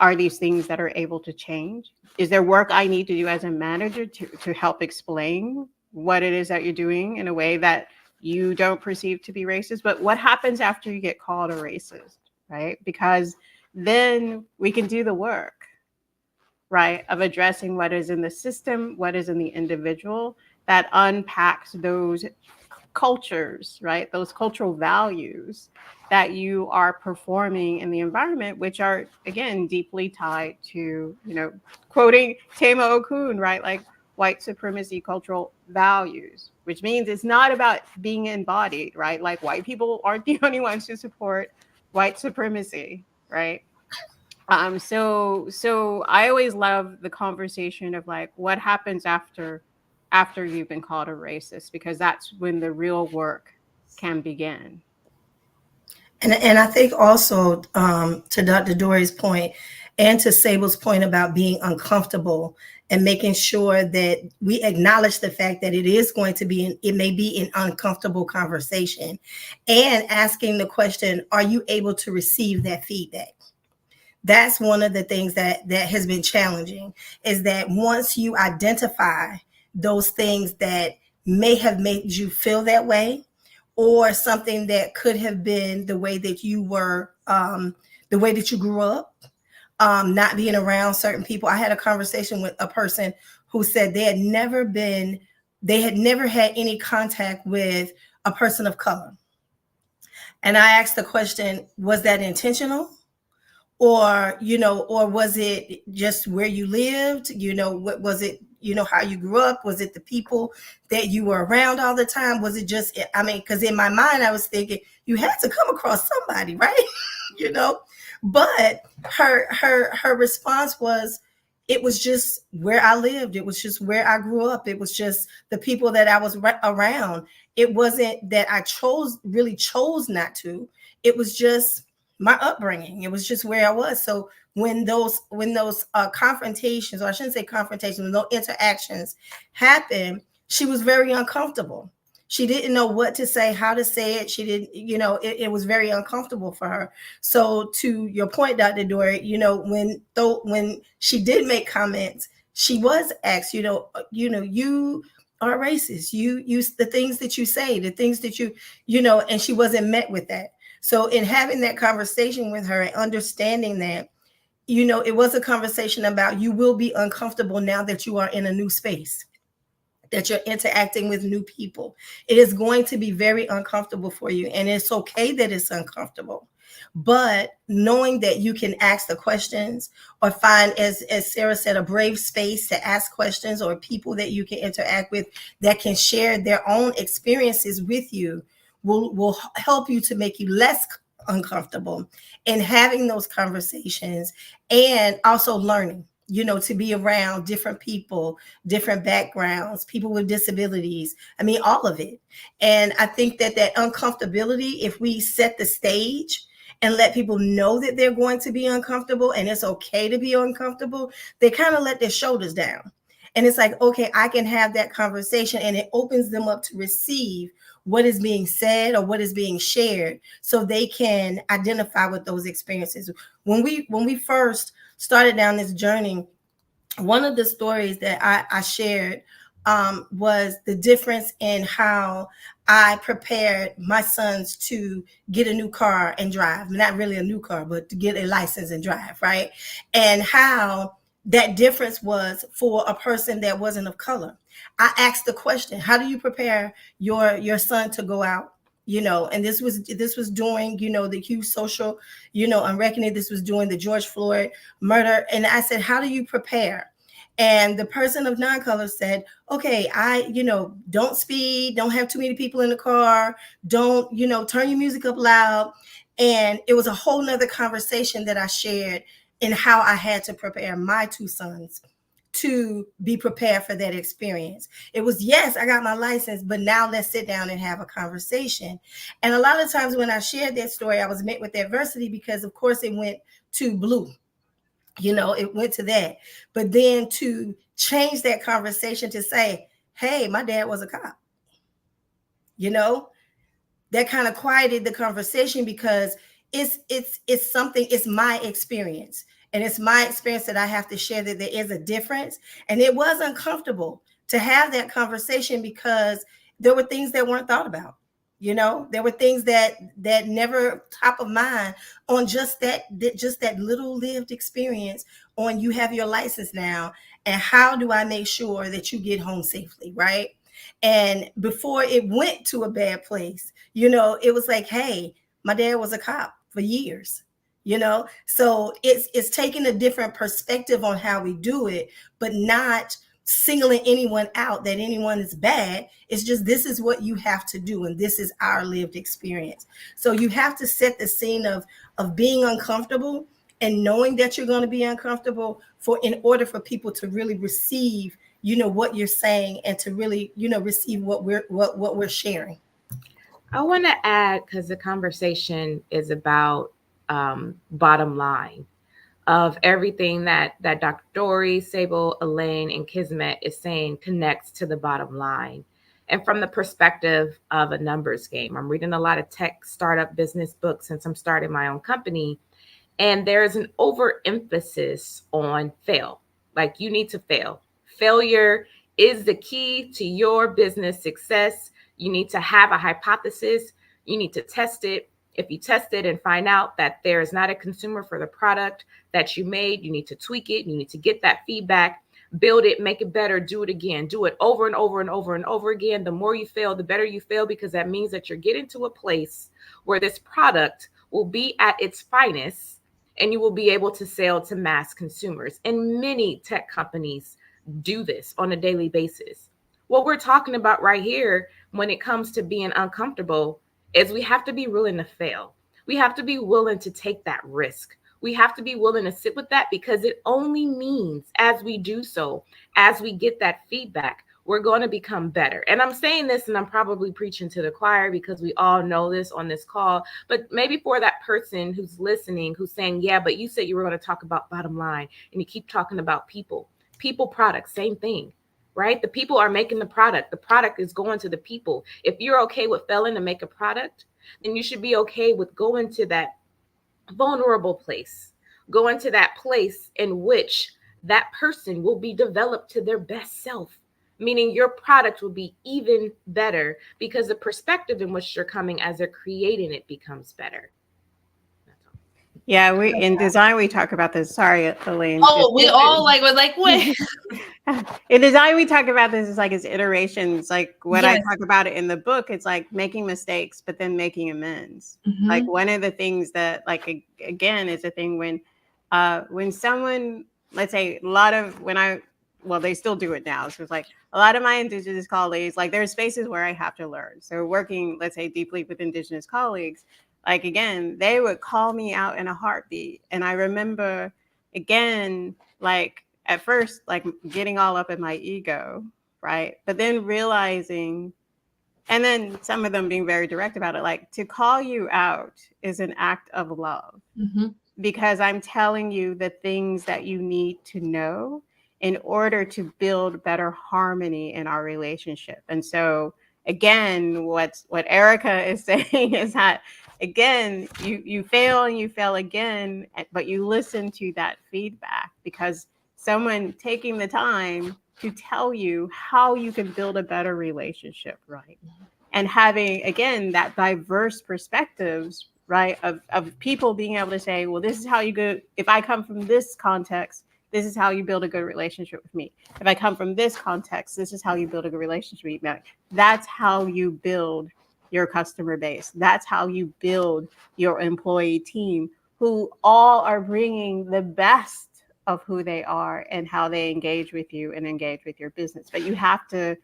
Are these things that are able to change? Is there work I need to do as a manager to help explain what it is that you're doing in a way that you don't perceive to be racist? But what happens after you get called a racist, right? Because then we can do the work, right, of addressing what is in the system, what is in the individual, that unpacks those cultures, right, those cultural values that you are performing in the environment, which are, again, deeply tied to, quoting Tema Okun, right, like white supremacy cultural values, which means it's not about being embodied, right? Like, white people aren't the only ones who support white supremacy, right? So I always love the conversation of like, what happens after you've been called a racist, because that's when the real work can begin. And I think also, to Dr. Dory's point and to Sable's point about being uncomfortable, and making sure that we acknowledge the fact that it is going to be, it may be an uncomfortable conversation, and asking the question, are you able to receive that feedback? That's one of the things that has been challenging, is that once you identify those things that may have made you feel that way, or something that could have been the way that you were the way that you grew up, not being around certain people. I had a conversation with a person who said they had never had any contact with a person of color. And I asked the question, was that intentional? Or, or was it just where you lived? What was it, how you grew up? Was it the people that you were around all the time? Was it just, because in my mind, I was thinking you had to come across somebody, right? But her response was, it was just where I lived. It was just where I grew up. It was just the people that I was around. It wasn't that I really chose not to. It was just my upbringing. It was just where I was. So when those confrontations, or I shouldn't say confrontations, when those interactions happened, she was very uncomfortable. She didn't know what to say, how to say it. She didn't, it was very uncomfortable for her. So to your point, Dr. Dory, when she did make comments, she was asked, you are racist. You the things that you say, the things that and she wasn't met with that. So in having that conversation with her and understanding that, it was a conversation about, you will be uncomfortable now that you are in a new space, that you're interacting with new people. It is going to be very uncomfortable for you. And it's okay that it's uncomfortable. But knowing that you can ask the questions, or find, as Sarah said, a brave space to ask questions, or people that you can interact with that can share their own experiences with you, will help you to make you less uncomfortable in having those conversations, and also learning, to be around different people, different backgrounds, people with disabilities. All of it. And I think that uncomfortability, if we set the stage and let people know that they're going to be uncomfortable and it's okay to be uncomfortable, they kind of let their shoulders down. And it's like, okay, I can have that conversation, and it opens them up to receive what is being said or what is being shared, so they can identify with those experiences. When we first started down this journey, one of the stories that I shared was the difference in how I prepared my sons to get a new car and drive. Not really a new car, but to get a license and drive, right? And how that difference was for a person that wasn't of color. I asked the question, how do you prepare your son to go out? And this was during, the huge social, unreckoning. This was during the George Floyd murder. And I said, how do you prepare? And the person of non-color said, okay, don't speed, don't have too many people in the car, don't, turn your music up loud. And it was a whole nother conversation that I shared in how I had to prepare my two sons to be prepared for that experience. It was, yes, I got my license, but now let's sit down and have a conversation. And a lot of times when I shared that story, I was met with adversity, because of course it went to blue. It went to that. But then to change that conversation to say, hey, my dad was a cop, that kind of quieted the conversation, because it's something, it's my experience. And it's my experience that I have to share, that there is a difference. And it was uncomfortable to have that conversation, because there were things that weren't thought about. There were things that never top of mind on just that little lived experience on, you have your license now, and how do I make sure that you get home safely, right? And before it went to a bad place, it was like, hey, my dad was a cop for years, so it's taking a different perspective on how we do it, but not singling anyone out that anyone is bad. It's just, this is what you have to do, and this is our lived experience. So you have to set the scene of being uncomfortable and knowing that you're going to be uncomfortable, in order for people to really receive what you're saying, and to really receive what we're sharing. I want to add, because the conversation is about bottom line of everything that Dr. Dory, Sable, Elaine, and Kismet is saying connects to the bottom line. And from the perspective of a numbers game, I'm reading a lot of tech startup business books since I'm starting my own company. And there's an overemphasis on fail. Like, you need to fail. Failure is the key to your business success. You need to have a hypothesis. You need to test it. If you test it and find out that there is not a consumer for the product that you made, you need to tweak it. You need to get that feedback, build it, make it better, do it again, do it over and over and over and over again. The more you fail, the better you fail, because that means that you're getting to a place where this product will be at its finest and you will be able to sell to mass consumers. And many tech companies do this on a daily basis. What we're talking about right here when it comes to being uncomfortable is we have to be willing to fail. We have to be willing to take that risk. We have to be willing to sit with that, because it only means as we do so, as we get that feedback, we're going to become better. And I'm saying this, and I'm probably preaching to the choir because we all know this on this call, but maybe for that person who's listening, who's saying, yeah, but you said you were going to talk about bottom line and you keep talking about people, products, same thing. Right? The people are making the product. The product is going to the people. If you're okay with failing to make a product, then you should be okay with going to that vulnerable place, going to that place in which that person will be developed to their best self, meaning your product will be even better because the perspective in which you're coming as they're creating it becomes better. Yeah, we in design we talk about this. Sorry, Elaine. Oh, we all like was like, wait. In design, we talk about this as like as iterations. Like when I Yes. talk about it in the book, it's like making mistakes, but then making amends. Like one of the things that, like again, is a thing when someone, let's say, they still do it now. So it's like a lot of my Indigenous colleagues, like there's spaces where I have to learn. So working, let's say, deeply with Indigenous colleagues, like again, they would call me out in a heartbeat. And I remember, again, like at first, like getting all up in my ego, right? But then realizing, and then some of them being very direct about it, like to call you out is an act of love, because I'm telling you the things that you need to know in order to build better harmony in our relationship. And so again, what Erica is saying is that, again, you fail and you fail again, but you listen to that feedback, because someone taking the time to tell you how you can build a better relationship, right? And having, again, that diverse perspectives, right, of people being able to say, well, this is how you go. If I come from this context, this is how you build a good relationship with me. If I come from this context, this is how you build a good relationship with me. That's how you build your customer base. That's how you build your employee team, who all are bringing the best of who they are and how they engage with you and engage with your business. But you have to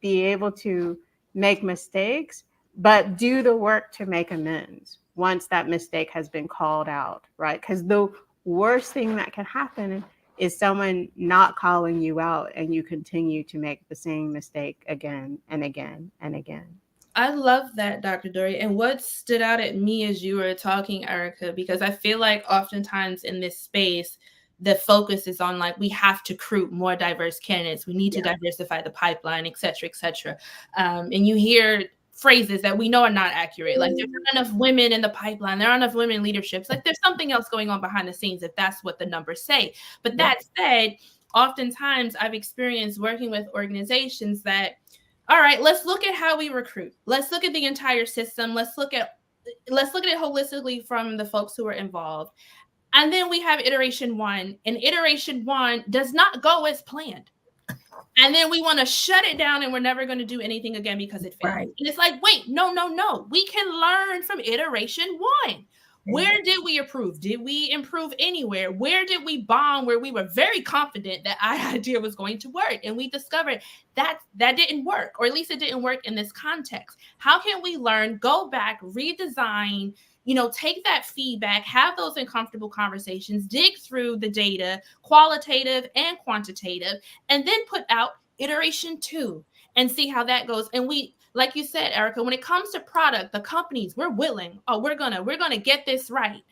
be able to make mistakes, but do the work to make amends once that mistake has been called out, right? Because the worst thing that can happen is someone not calling you out and you continue to make the same mistake again and again and again. I love that, Dr. Dory. And what stood out at me as you were talking, Erica, because I feel like oftentimes in this space, the focus is on like, we have to recruit more diverse candidates. We need to diversify the pipeline, et cetera, et cetera. And you hear phrases that we know are not accurate. Like there's not enough women in the pipeline. There aren't enough women in leaderships. Like there's something else going on behind the scenes if that's what the numbers say. But that said, oftentimes I've experienced working with organizations that, all right, let's look at how we recruit. Let's look at the entire system. Let's look at it holistically from the folks who are involved. And then we have iteration one, and iteration one does not go as planned. And then we want to shut it down and we're never going to do anything again because it failed. Right. And it's like, wait, no. We can learn from iteration one. Where did we improve? Did we improve anywhere? Where did we bomb where we were very confident that our idea was going to work? And we discovered that didn't work, or at least it didn't work in this context. How can we learn, go back, redesign, take that feedback, have those uncomfortable conversations, dig through the data, qualitative and quantitative, and then put out iteration two and see how that goes. And we, like you said, Erica, when it comes to product, the companies, we're willing, we're gonna get this right.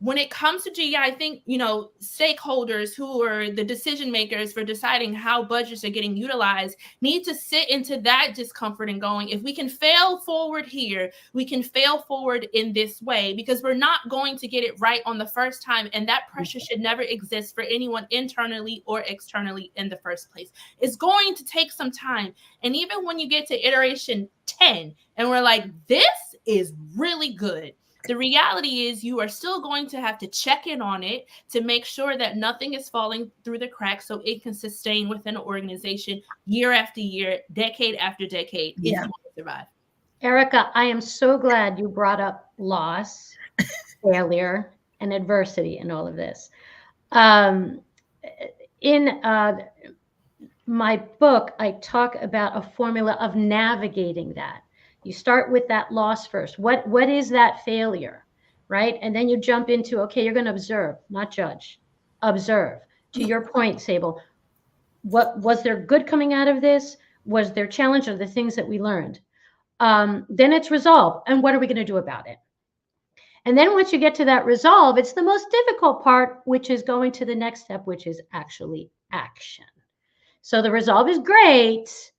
When it comes to GEI, I think, stakeholders who are the decision makers for deciding how budgets are getting utilized need to sit into that discomfort and going, if we can fail forward here, we can fail forward in this way, because we're not going to get it right on the first time. And that pressure should never exist for anyone internally or externally in the first place. It's going to take some time. And even when you get to iteration 10 and we're like, this is really good. The reality is you are still going to have to check in on it to make sure that nothing is falling through the cracks so it can sustain within an organization year after year, decade after decade, if you want to survive. Erica, I am so glad you brought up loss, failure, and adversity in all of this. In my book, I talk about a formula of navigating that. You start with that loss first. What is that failure, right? And then you jump into, okay, you're going to observe, not judge. Observe. To your point, Sable, what was there good coming out of this? Was there challenge, or the things that we learned? Then it's resolve. And what are we going to do about it? And then once you get to that resolve, it's the most difficult part, which is going to the next step, which is actually action. So the resolve is great.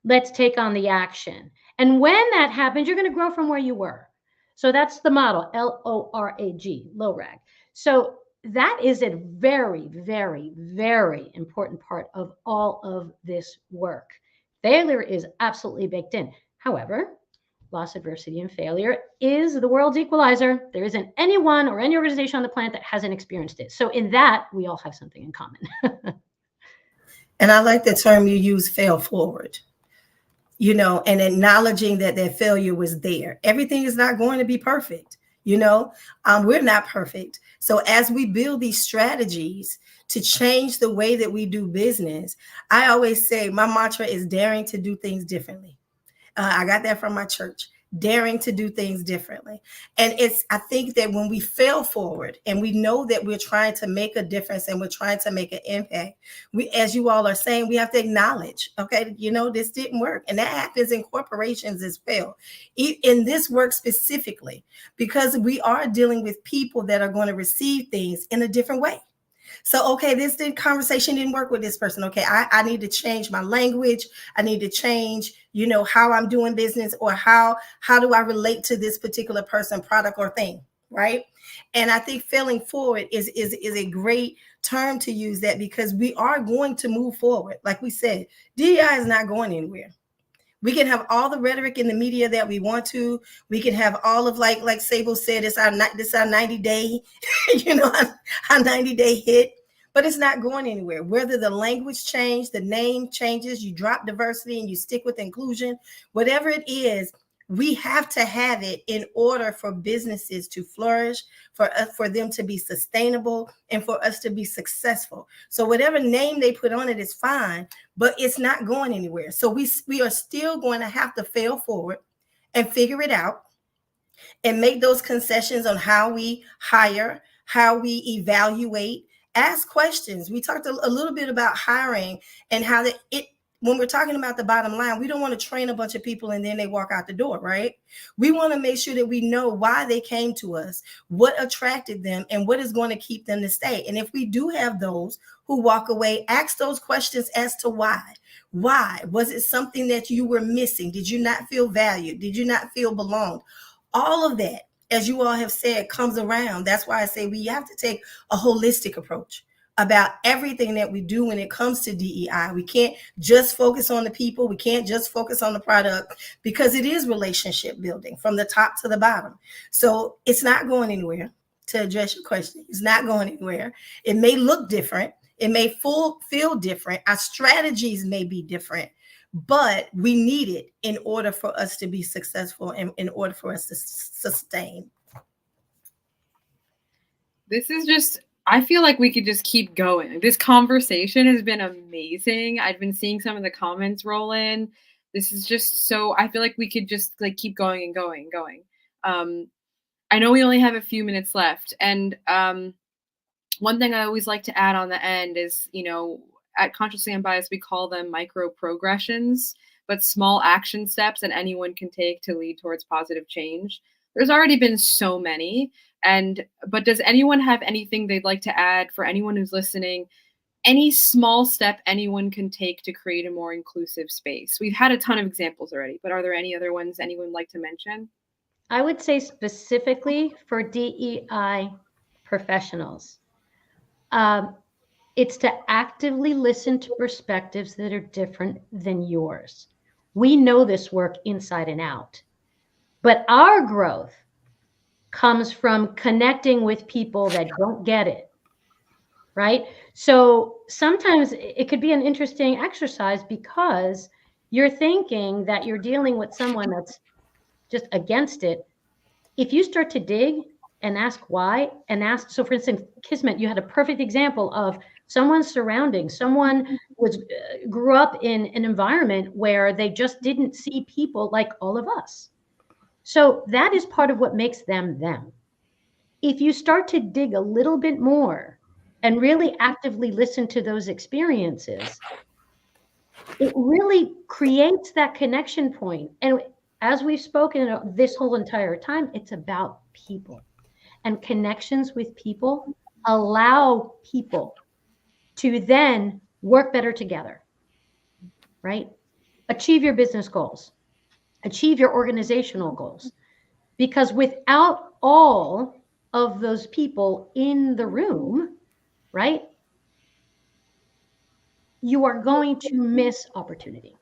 Let's take on the action. And when that happens, you're going to grow from where you were. So that's the model, LORAG, LORAG. So that is a very, very, very important part of all of this work. Failure is absolutely baked in. However, loss, adversity, and failure is the world's equalizer. There isn't anyone or any organization on the planet that hasn't experienced it. So in that, we all have something in common. And I like the term you use, fail forward, and acknowledging that that failure was there. Everything is not going to be perfect. We're not perfect. So as we build these strategies to change the way that we do business, I always say my mantra is daring to do things differently. I got that from my church. Daring to do things differently. And I think that when we fail forward and we know that we're trying to make a difference and we're trying to make an impact, as you all are saying, we have to acknowledge, okay, this didn't work. And that happens in corporations as well. In this work specifically, because we are dealing with people that are going to receive things in a different way. So, okay, this conversation didn't work with this person. Okay, I need to change my language. I need to change, how I'm doing business, or how do I relate to this particular person, product, or thing, right? And I think failing forward is a great term to use that, because we are going to move forward. Like we said, DEI is not going anywhere. We can have all the rhetoric in the media that we want to. We can have all of like Sable said, this our 90-day, our 90-day hit, but it's not going anywhere. Whether the language change, the name changes, you drop diversity and you stick with inclusion, whatever it is, we have to have it in order for businesses to flourish, for them to be sustainable, and for us to be successful. So whatever name they put on it is fine, but it's not going anywhere. So we are still going to have to fail forward and figure it out and make those concessions on how we hire, how we evaluate, ask questions. We talked a little bit about hiring and how when we're talking about the bottom line, we don't want to train a bunch of people and then they walk out the door, right? We want to make sure that we know why they came to us, what attracted them, and what is going to keep them to stay. And if we do have those who walk away, ask those questions as to why. Why? Was it something that you were missing? Did you not feel valued? Did you not feel belonged? All of that, as you all have said, comes around. That's why I say we have to take a holistic approach about everything that we do when it comes to DEI. We can't just focus on the people. We can't just focus on the product, because it is relationship building from the top to the bottom. So it's not going anywhere. To address your question, it's not going anywhere. It may look different. It may feel different. Our strategies may be different, but we need it in order for us to be successful and in order for us to sustain. This is just, I feel like we could just keep going. This conversation has been amazing. I've been seeing some of the comments roll in. This is just so, I feel like we could just keep going and going and going. I know we only have a few minutes left. And one thing I always like to add on the end is, at Consciously Unbiased, we call them micro progressions, but small action steps that anyone can take to lead towards positive change. There's already been so many. But does anyone have anything they'd like to add for anyone who's listening? Any small step anyone can take to create a more inclusive space? We've had a ton of examples already, but are there any other ones anyone would like to mention? I would say specifically for DEI professionals, it's to actively listen to perspectives that are different than yours. We know this work inside and out. But our growth comes from connecting with people that don't get it, right? So sometimes it could be an interesting exercise because you're thinking that you're dealing with someone that's just against it. If you start to dig and ask why, and ask, so for instance, Kismet, you had a perfect example of someone's surrounding, someone was grew up in an environment where they just didn't see people like all of us. So that is part of what makes them them. If you start to dig a little bit more and really actively listen to those experiences, it really creates that connection point. And as we've spoken this whole entire time, it's about people. And connections with people allow people to then work better together, right? Achieve your business goals, achieve your organizational goals. Because without all of those people in the room, right, you are going to miss opportunity.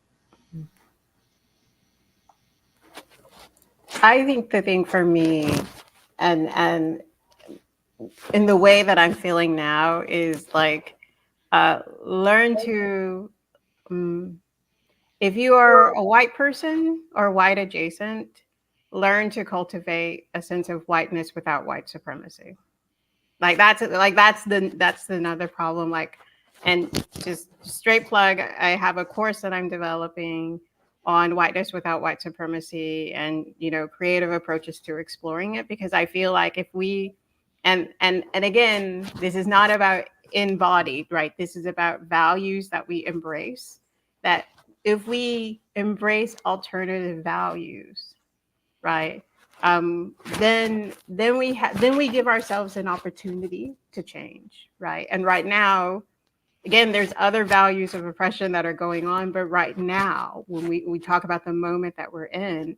I think the thing for me, and in the way that I'm feeling now, is like learn to, if you are a white person or white adjacent, learn to cultivate a sense of whiteness without white supremacy. That's another problem. Like, and just straight plug, I have a course that I'm developing on whiteness without white supremacy, and creative approaches to exploring it, because I feel like if we, and again, this is not about embodied, right? This is about values that we embrace. That if we embrace alternative values, right, then we give ourselves an opportunity to change, right? And right now, again, there's other values of oppression that are going on, but right now, when we talk about the moment that we're in,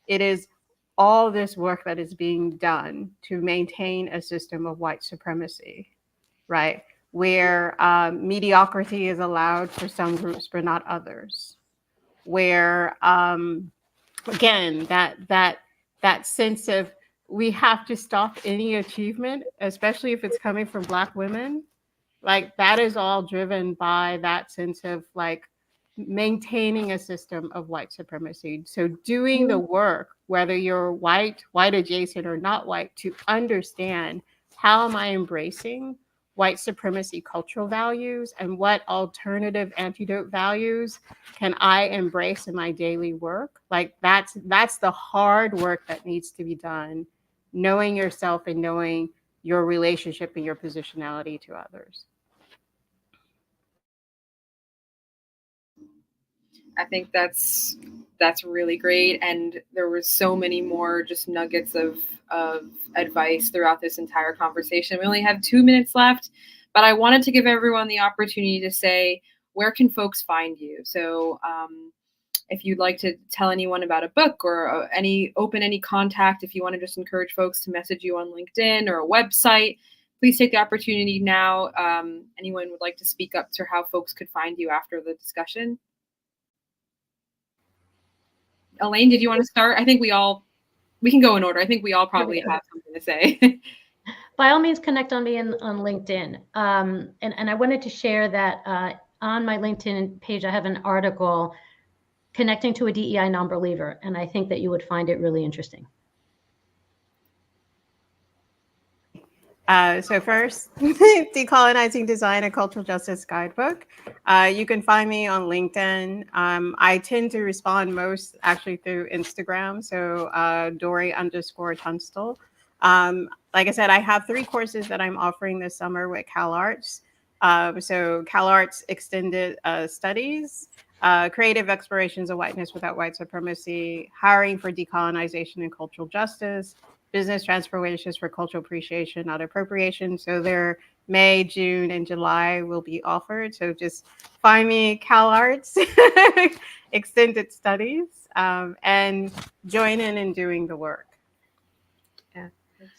it is all this work that is being done to maintain a system of white supremacy, right? Where mediocrity is allowed for some groups but not others, where again, that sense of we have to stop any achievement, especially if it's coming from Black women. Like, that is all driven by that sense of like maintaining a system of white supremacy. So doing the work, whether you're white adjacent or not white, to understand, how am I embracing white supremacy cultural values, and what alternative antidote values can I embrace in my daily work? Like, that's the hard work that needs to be done, knowing yourself and knowing your relationship and your positionality to others. I think that's really great, and there was so many more just nuggets of advice throughout this entire conversation. We only have 2 minutes left, but I wanted to give everyone the opportunity to say, where can folks find you? So if you'd like to tell anyone about a book, or any contact, if you want to just encourage folks to message you on LinkedIn or a website, please take the opportunity now. Anyone would like to speak up to how folks could find you after the discussion? Elaine, did you want to start? I think we can go in order. I think we all probably have something to say. By all means, connect on me on LinkedIn. And I wanted to share that on my LinkedIn page, I have an article connecting to a DEI non-believer, and I think that you would find it really interesting. So first, Decolonizing Design, a Cultural Justice Guidebook. You can find me on LinkedIn. I tend to respond most actually through Instagram, so Dory_Tunstall. Like I said, I have 3 courses that I'm offering this summer with CalArts. So CalArts Extended Studies, Creative Explorations of Whiteness Without White Supremacy, Hiring for Decolonization and Cultural Justice, Business Transformations for Cultural Appreciation, Not Appropriation. So they're May, June, and July will be offered. So just find me, CalArts Extended Studies, and join in doing the work. Yeah.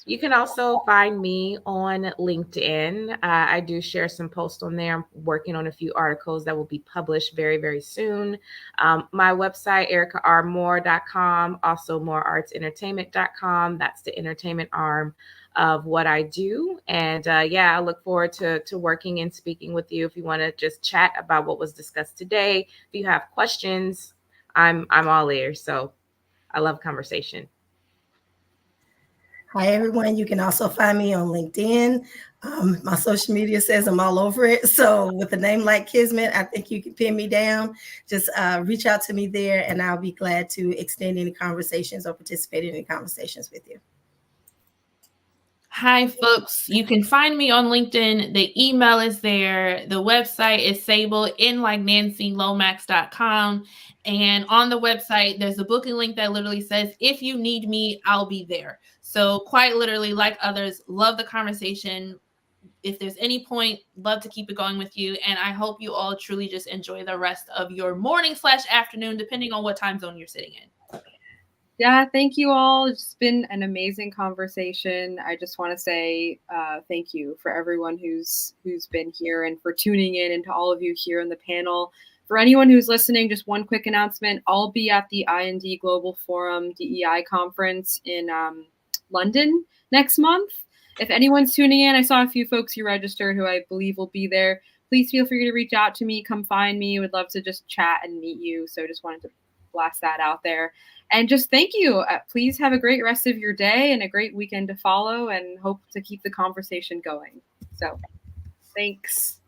You can also find me on LinkedIn. I do share some posts on there. I'm working on a few articles that will be published very, very soon. My website, ericarmoore.com, also moreartsentertainment.com. That's the entertainment arm of what I do. And I look forward to working and speaking with you. If you want to just chat about what was discussed today, if you have questions, I'm all ears. So I love conversation. Hi, everyone. You can also find me on LinkedIn. My social media says I'm all over it. So with a name like Kismet, I think you can pin me down. Just reach out to me there, and I'll be glad to extend any conversations or participate in any conversations with you. Hi, folks. You can find me on LinkedIn. The email is there. The website is sableInLikeNancyLomax.com. And on the website, there's a booking link that literally says, if you need me, I'll be there. So quite literally, like others, love the conversation. If there's any point, love to keep it going with you. And I hope you all truly just enjoy the rest of your morning/afternoon, depending on what time zone you're sitting in. Yeah, thank you all. It's been an amazing conversation. I just want to say thank you for everyone who's been here and for tuning in, and to all of you here in the panel. For anyone who's listening, just one quick announcement. I'll be at the I&D Global Forum DEI conference in London next month. If anyone's tuning in, I saw a few folks who registered who I believe will be there. Please feel free to reach out to me. Come find me. Would love to just chat and meet you. So just wanted to blast that out there. And just thank you. Please have a great rest of your day and a great weekend to follow, and hope to keep the conversation going. So thanks.